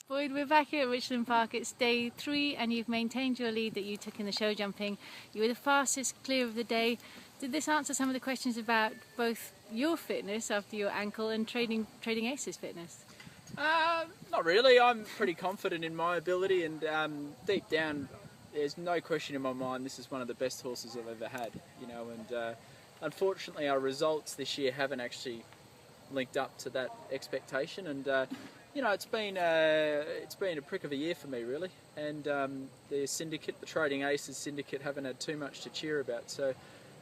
Boyd, we're back here at Richland Park. It's day 3 and you've maintained your lead that you took in the show jumping. You were the fastest clear of the day. Did this answer some of the questions about both your fitness after your ankle and Trading Ace's fitness? Not really. I'm pretty confident in my ability, and deep down there's no question in my mind this is one of the best horses I've ever had, you know, and unfortunately our results this year haven't actually linked up to that expectation, and you know, it's been a prick of a year for me, really, and the syndicate, the Trading Aces syndicate, haven't had too much to cheer about. So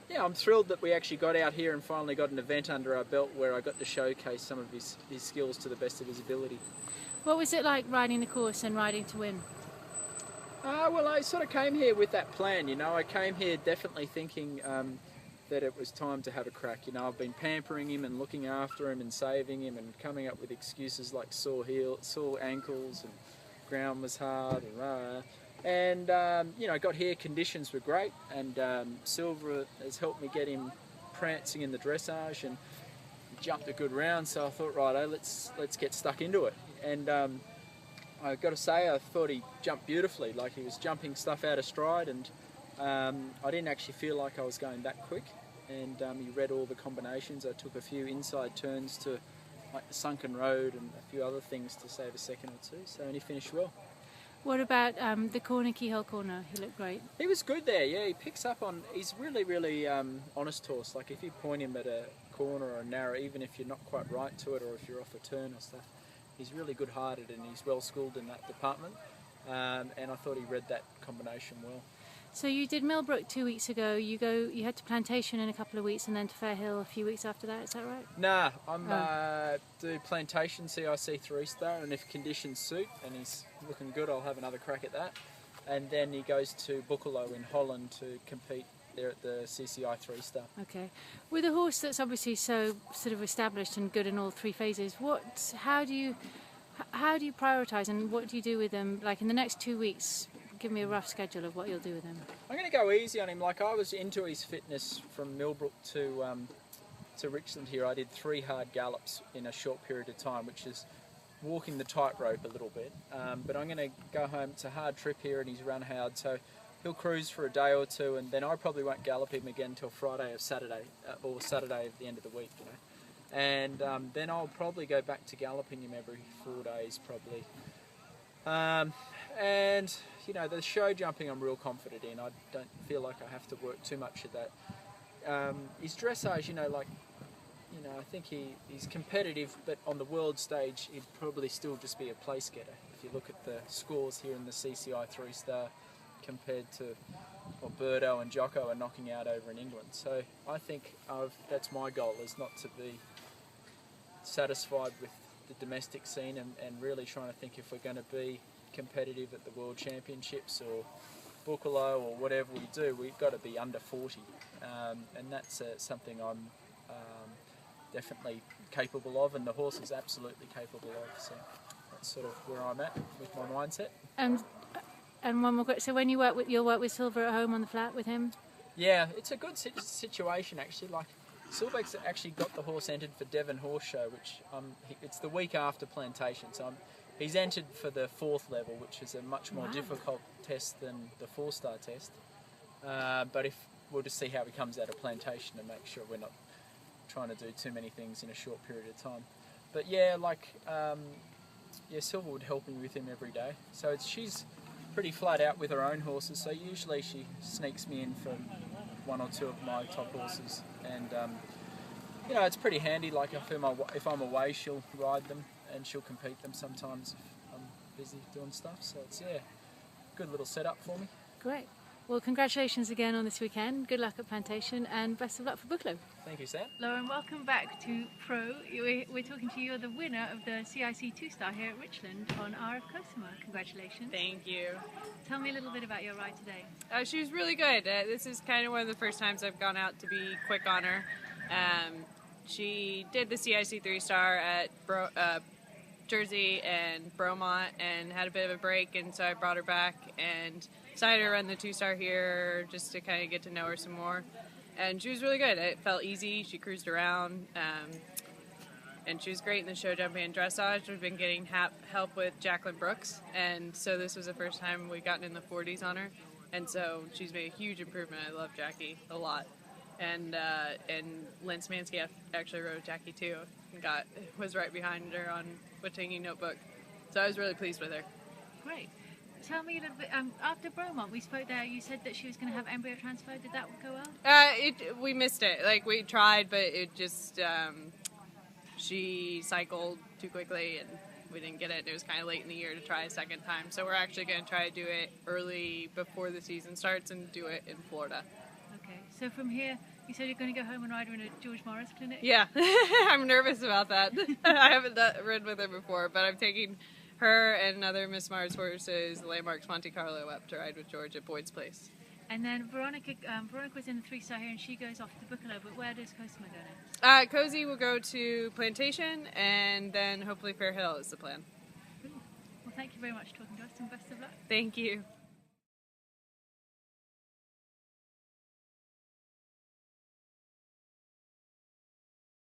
yeah, I'm thrilled that we actually got out here and finally got an event under our belt where I got to showcase some of his skills to the best of his ability. What was it like riding the course and riding to win? Well, I sort of came here with that plan, you know. I came here definitely thinking that it was time to have a crack. You know, I've been pampering him and looking after him and saving him and coming up with excuses like sore ankles, and ground was hard, and you know, I got here, conditions were great, and Silver has helped me get him prancing in the dressage and jumped a good round. So I thought, righto, let's get stuck into it. And I got to say, I thought he jumped beautifully. Like, he was jumping stuff out of stride, and I didn't actually feel like I was going that quick. And he read all the combinations. I took a few inside turns to like the sunken road and a few other things to save a second or two. So, and he finished well. What about the corner, keyhole corner? He looked great. He was good there, yeah. He picks up on, he's really honest horse. Like, if you point him at a corner or a narrow, even if you're not quite right to it or if you're off a turn or stuff, he's really good-hearted and he's well schooled in that department. And I thought he read that combination well. So you did Millbrook 2 weeks ago. You had to Plantation in a couple of weeks and then to Fairhill a few weeks after that. Is that right? Nah, I'm do Plantation CIC 3-star, and if conditions suit and he's looking good, I'll have another crack at that. And then he goes to Boekelo in Holland to compete there at the CCI 3-star. Okay. With a horse that's obviously so sort of established and good in all 3 phases, how do you prioritise and what do you do with them? Like in the next 2 weeks, give me a rough schedule of what you'll do with him. I'm going to go easy on him. Like, I was into his fitness from Millbrook to Richland here. I did 3 hard gallops in a short period of time, which is walking the tightrope a little bit. But I'm going to go home. It's a hard trip here and he's run hard, so he'll cruise for a day or two, and then I probably won't gallop him again until Friday or Saturday at the end of the week, you know. And then I'll probably go back to galloping him every 4 days, probably. And you know, the show jumping I'm real confident in. I don't feel like I have to work too much at that. His dressage, you know, I think he's competitive, but on the world stage he'd probably still just be a place getter. If you look at the scores here in the CCI 3-star compared to what Birdo and Jocko are knocking out over in England. So I think that's my goal, is not to be satisfied with the domestic scene and really trying to think if we're going to be competitive at the World Championships or Boekelo or whatever we do, we've got to be under 40, and that's something I'm definitely capable of, and the horse is absolutely capable of. So that's sort of where I'm at with my mindset. And one more question. So when you'll work with Silver at home on the flat with him? Yeah, it's a good situation actually. Like, Silver's actually got the horse entered for Devon Horse Show, which it's the week after Plantation, so he's entered for the 4th level, which is a much more difficult test than the 4-star test. But we'll just see how he comes out of Plantation and make sure we're not trying to do too many things in a short period of time. But yeah, Silver would help me with him every day. So she's pretty flat out with her own horses, so usually she sneaks me in for 1 or 2 of my top horses, and you know, it's pretty handy. Like, if I'm away, she'll ride them and she'll compete them sometimes if I'm busy doing stuff. So it's, yeah, good little setup for me. Great. Well, congratulations again on this weekend. Good luck at Plantation and best of luck for Boekelo. Thank you, Sam. Lauren, welcome back to Pro. We're talking to you. You're the winner of the CIC 2-star here at Richland on RF Cosima. Congratulations. Thank you. Tell me a little bit about your ride today. She was really good. This is kind of one of the first times I've gone out to be quick on her. She did the CIC 3-star at Jersey and Bromont and had a bit of a break, and so I brought her back and decided to run the 2-star here just to kind of get to know her some more. And she was really good. It felt easy. She cruised around. and she was great in the show jumping and dressage. We've been getting help with Jacqueline Brooks, and so this was the first time we've gotten in the 40s on her, and so she's made a huge improvement. I love Jackie a lot. And Lynn Smansky actually rode Jackie too, and was right behind her on Wittingi Notebook. So I was really pleased with her. Great. Tell me a little bit, after Bromont, we spoke there, you said that she was going to have embryo transfer. Did that go well? We missed it. Like, we tried, but it just, she cycled too quickly and we didn't get it. It was kind of late in the year to try a second time. So we're actually going to try to do it early before the season starts and do it in Florida. Okay. So from here, you said you're going to go home and ride her in a George Morris clinic? Yeah. I'm nervous about that. I haven't ridden with her before, but I'm taking her and another Miss Mars horses, Landmarks Monte Carlo, up to ride with George at Boyd's Place. And then Veronica was in the 3-star here, and she goes off to Buccalo, but where does Cosima go next? Cozy will go to Plantation, and then hopefully Fair Hill is the plan. Well, thank you very much for talking to us, and best of luck. Thank you.